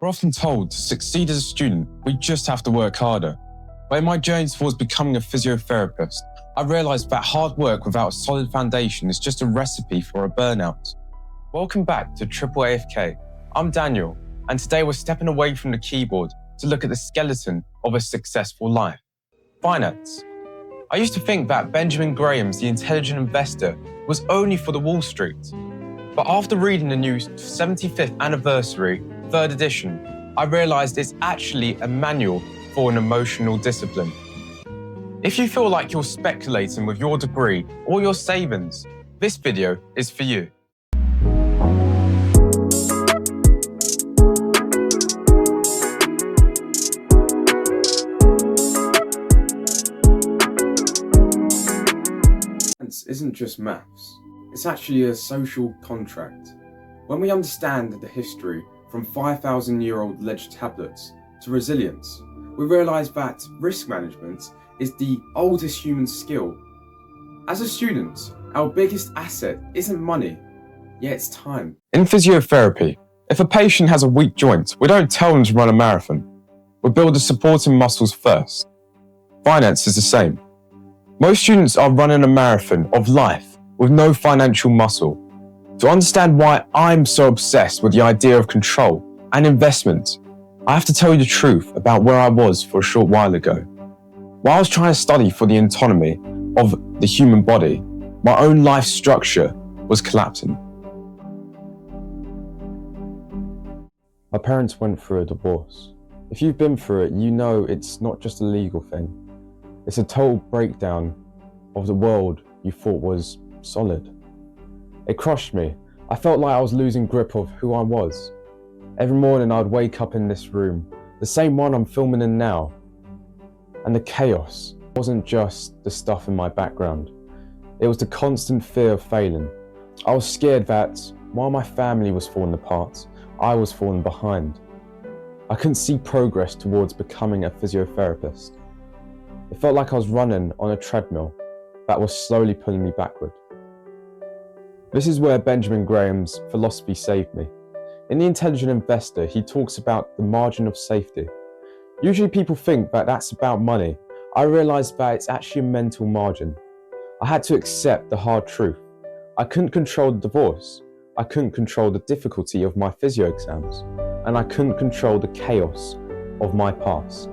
We're often told to succeed as a student, we just have to work harder. But in my journey towards becoming a physiotherapist, I realised that hard work without a solid foundation is just a recipe for a burnout. Welcome back to Triple AFK. I'm Daniel, and today we're stepping away from the keyboard to look at the skeleton of a successful life. Finance. I used to think that Benjamin Graham's The Intelligent Investor was only for the Wall Street. But after reading the new 75th anniversary, 3rd edition, I realised it's actually a manual for an emotional discipline. If you feel like you're speculating with your degree or your savings, this video is for you. Finance isn't just maths, it's actually a social contract. When we understand the history from 5,000-year-old ledger tablets to resilience, we realise that risk management is the oldest human skill. As a student, our biggest asset isn't money, yet it's time. In physiotherapy, if a patient has a weak joint, we don't tell them to run a marathon. We build the supporting muscles first. Finance is the same. Most students are running a marathon of life with no financial muscle. To understand why I'm so obsessed with the idea of control and investment, I have to tell you the truth about where I was for a short while ago. While I was trying to study for the anatomy of the human body, my own life structure was collapsing. My parents went through a divorce. If you've been through it, you know it's not just a legal thing. It's a total breakdown of the world you thought was solid. It crushed me. I felt like I was losing grip of who I was. Every morning I'd wake up in this room, the same one I'm filming in now. And the chaos wasn't just the stuff in my background. It was the constant fear of failing. I was scared that while my family was falling apart, I was falling behind. I couldn't see progress towards becoming a physiotherapist. It felt like I was running on a treadmill that was slowly pulling me backward. This is where Benjamin Graham's philosophy saved me. In The Intelligent Investor, he talks about the margin of safety. Usually people think that that's about money. I realised that it's actually a mental margin. I had to accept the hard truth. I couldn't control the divorce. I couldn't control the difficulty of my physio exams. And I couldn't control the chaos of my past.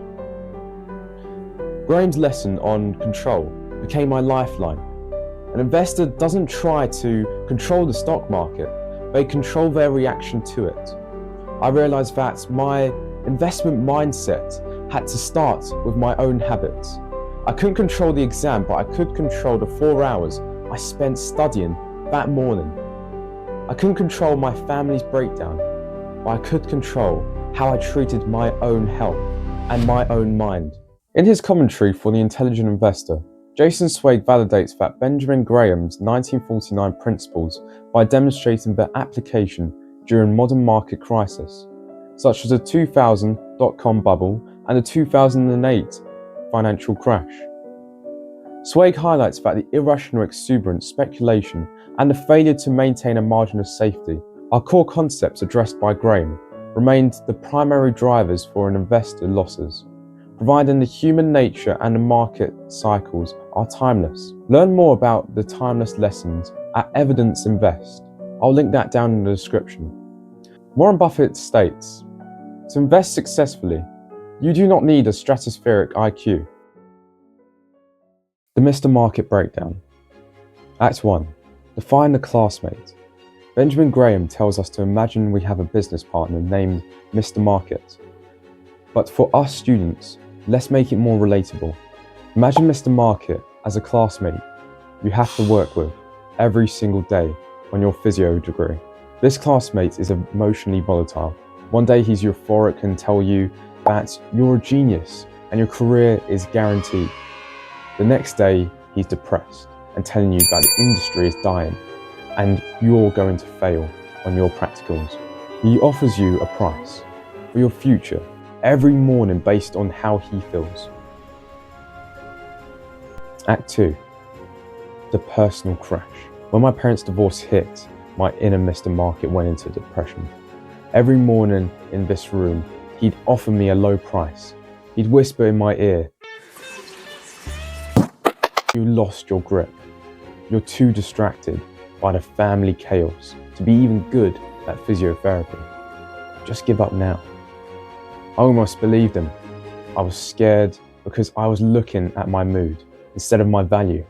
Graham's lesson on control became my lifeline. An investor doesn't try to control the stock market, they control their reaction to it. I realised that my investment mindset had to start with my own habits. I couldn't control the exam, but I could control the 4 hours I spent studying that morning. I couldn't control my family's breakdown, but I could control how I treated my own health and my own mind. In his commentary for The Intelligent Investor, Jason Zweig validates that Benjamin Graham's 1949 principles by demonstrating their application during modern market crisis, such as the 2000 dot-com bubble and the 2008 financial crash. Zweig highlights that the irrational exuberant speculation and the failure to maintain a margin of safety are core concepts addressed by Graham, remained the primary drivers for an investor losses, providing the human nature and the market cycles are timeless. Learn more about the timeless lessons at Evidence Invest. I'll link that down in the description. Warren Buffett states, to invest successfully, you do not need a stratospheric IQ. The Mr. Market Breakdown. Act 1. Define the classmate. Benjamin Graham tells us to imagine we have a business partner named Mr. Market. But for us students, let's make it more relatable. Imagine Mr. Market as a classmate you have to work with every single day on your physio degree. This classmate is emotionally volatile. One day he's euphoric and tell you that you're a genius and your career is guaranteed. The next day he's depressed and telling you that the industry is dying and you're going to fail on your practicals. He offers you a price for your future every morning based on how he feels. Act 2. The personal crash. When my parents' divorce hit, my inner Mr. Market went into depression. Every morning in this room, he'd offer me a low price. He'd whisper in my ear, "You lost your grip. You're too distracted by the family chaos to be even good at physiotherapy. Just give up now." I almost believed him. I was scared because I was looking at my mood instead of my value.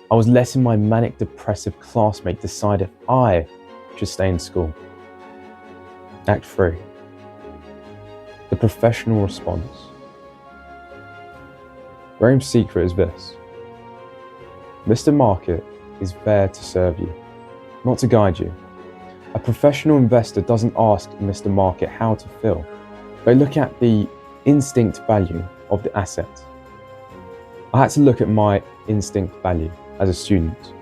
I was letting my manic depressive classmate decide if I should stay in school. Act 3. The professional response. Graham's secret is this. Mr. Market is there to serve you, not to guide you. A professional investor doesn't ask Mr. Market how to feel. They look at the instinct value of the asset. I had to look at my instinct value as a student.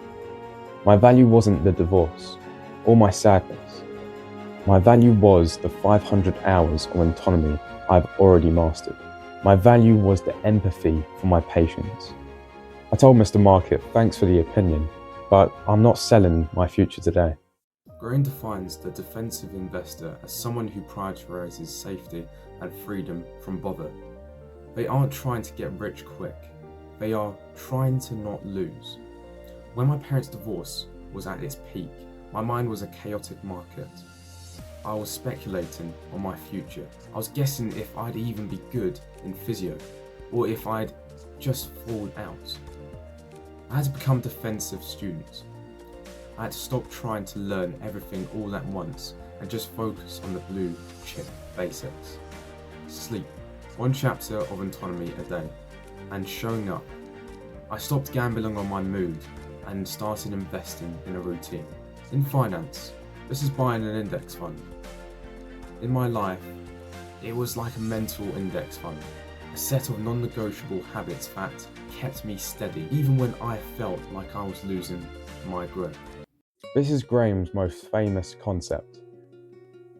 My value wasn't the divorce or my sadness. My value was the 500 hours of autonomy I've already mastered. My value was the empathy for my patients. I told Mr. Market, "Thanks for the opinion, but I'm not selling my future today." Graham defines the defensive investor as someone who prioritizes safety and freedom from bother. They aren't trying to get rich quick. They are trying to not lose. When my parents' divorce was at its peak, my mind was a chaotic market. I was speculating on my future. I was guessing if I'd even be good in physio, or if I'd just fall out. I had to become a defensive student. I had to stop trying to learn everything all at once and just focus on the blue chip basics. Sleep, 1 chapter of autonomy a day, and showing up. I stopped gambling on my mood and started investing in a routine. In finance, this is buying an index fund. In my life, it was like a mental index fund, a set of non-negotiable habits that kept me steady even when I felt like I was losing my grip. This is Graham's most famous concept.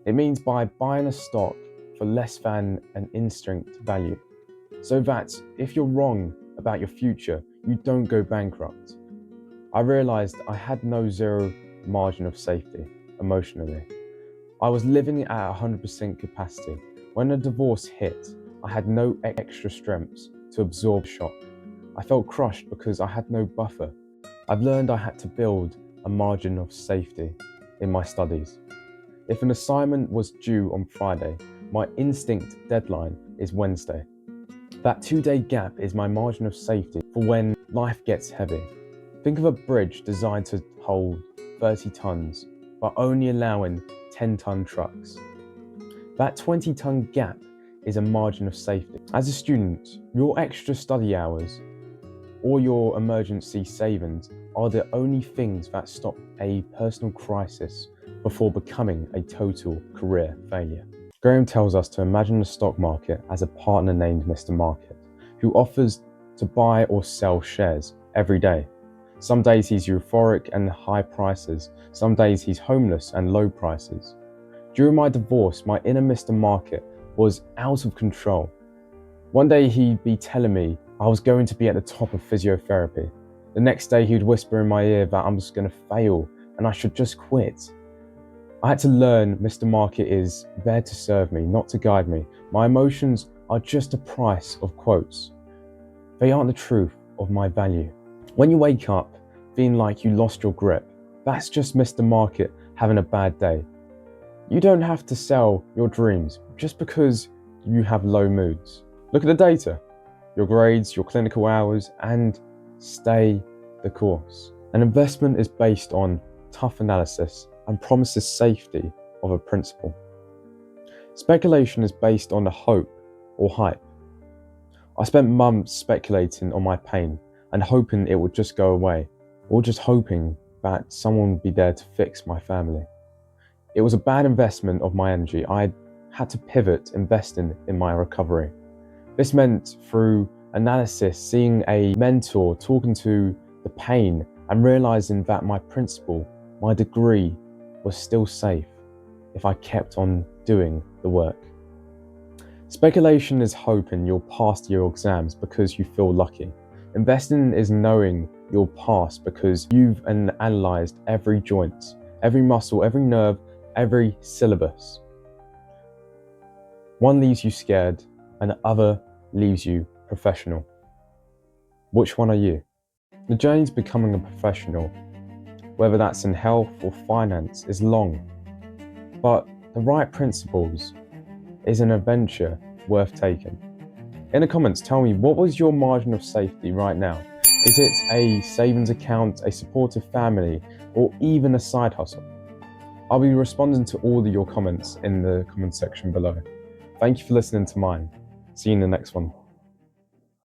It means by buying a stock for less than an instinct value, so that if you're wrong about your future, you don't go bankrupt. I realized I had no zero margin of safety emotionally. I was living at 100% capacity. When the divorce hit, I had no extra strength to absorb shock. I felt crushed because I had no buffer. I've learned I had to build a margin of safety in my studies. If an assignment was due on Friday, my instinct deadline is Wednesday. That 2-day gap is my margin of safety for when life gets heavy. Think of a bridge designed to hold 30 tons, but only allowing 10-ton trucks. That 20-ton gap is a margin of safety. As a student, your extra study hours or your emergency savings are the only things that stop a personal crisis before becoming a total career failure. Graham tells us to imagine the stock market as a partner named Mr. Market, who offers to buy or sell shares every day. Some days he's euphoric and high prices. Some days he's homeless and low prices. During my divorce, my inner Mr. Market was out of control. One day he'd be telling me I was going to be at the top of physiotherapy. The next day he'd whisper in my ear that I'm just going to fail and I should just quit. I had to learn Mr. Market is there to serve me, not to guide me. My emotions are just a price of quotes. They aren't the truth of my value. When you wake up feeling like you lost your grip, that's just Mr. Market having a bad day. You don't have to sell your dreams just because you have low moods. Look at the data, your grades, your clinical hours, and stay the course. An investment is based on tough analysis and promises safety of a principle. Speculation is based on the hope or hype. I spent months speculating on my pain and hoping it would just go away, or just hoping that someone would be there to fix my family. It was a bad investment of my energy. I had to pivot investing in my recovery. This meant through analysis, seeing a mentor, talking to the pain, and realizing that my principle, my degree, was still safe if I kept on doing the work. Speculation is hoping you'll pass your exams because you feel lucky. Investing is knowing you'll pass because you've analyzed every joint, every muscle, every nerve, every syllabus. One leaves you scared and the other leaves you professional. Which one are you? The journey to becoming a professional, whether that's in health or finance, is long, but the right principles is an adventure worth taking. In the comments, tell me, what was your margin of safety right now? Is it a savings account, a supportive family, or even a side hustle? I'll be responding to all of your comments in the comment section below. Thank you for listening to mine. See you in the next one.